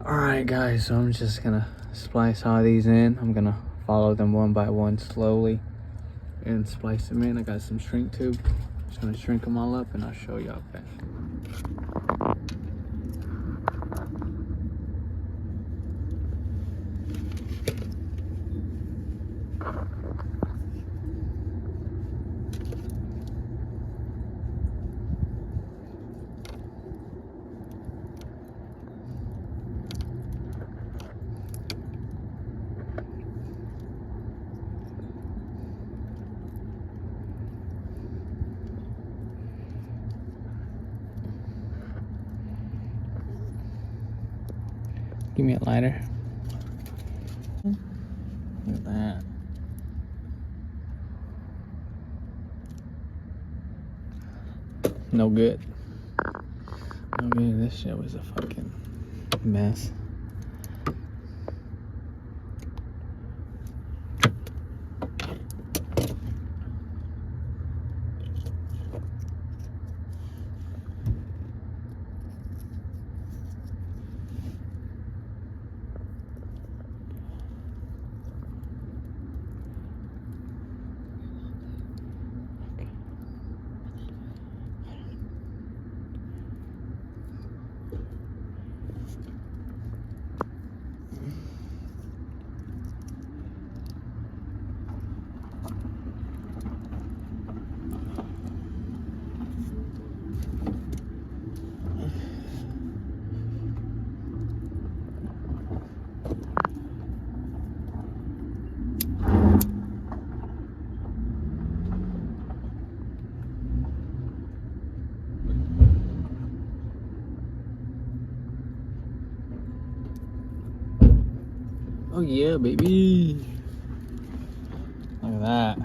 Alright guys, so I'm just gonna splice all these in. I'm gonna follow them one by one slowly and splice them in. I got some shrink tube. Just gonna shrink them all up and I'll show y'all back. Give me a lighter. Look at that. No good. No good. This shit was a fucking mess. Oh yeah, baby. Look at that.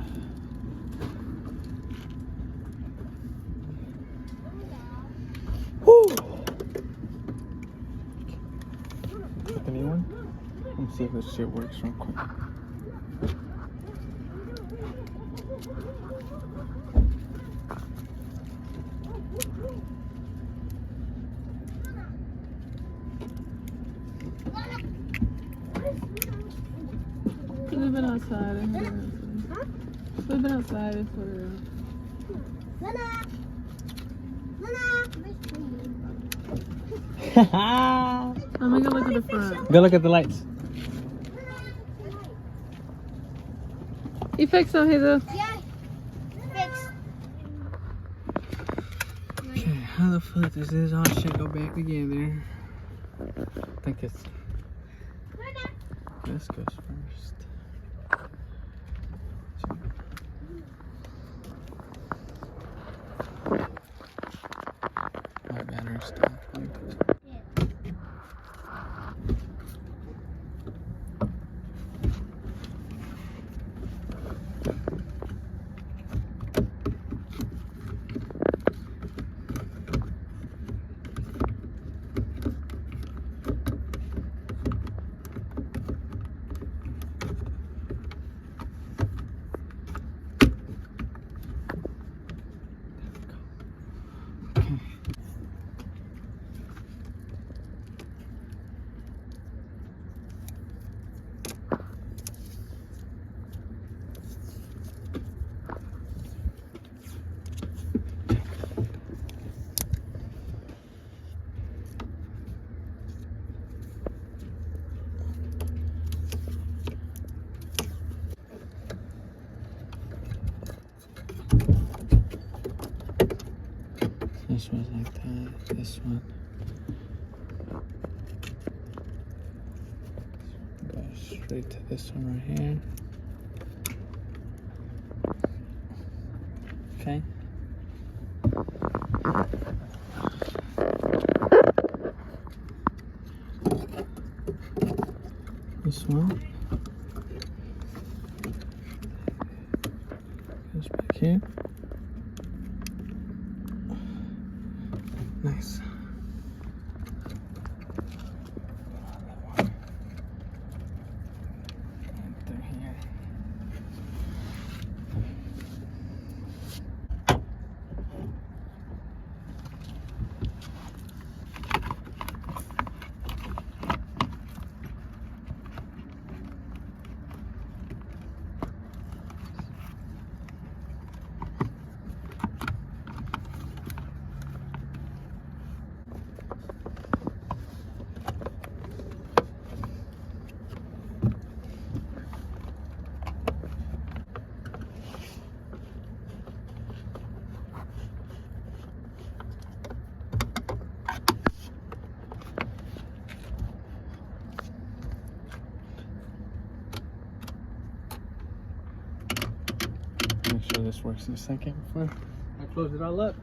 Woo! Anyone? Let me see if this shit works real quick. We've been outside and we've been outside and put it out. I'm gonna go look at the front. Go look at the lights. You fix them, Hazel? Yeah, fix. Okay, how the fuck does this all shit go back together? I think it's... This goes first. My battery stopped. This one's like that. This one goes straight to this one right here. Okay. This one goes back here. Nice. Through here. sure this works in a second before I close it all up.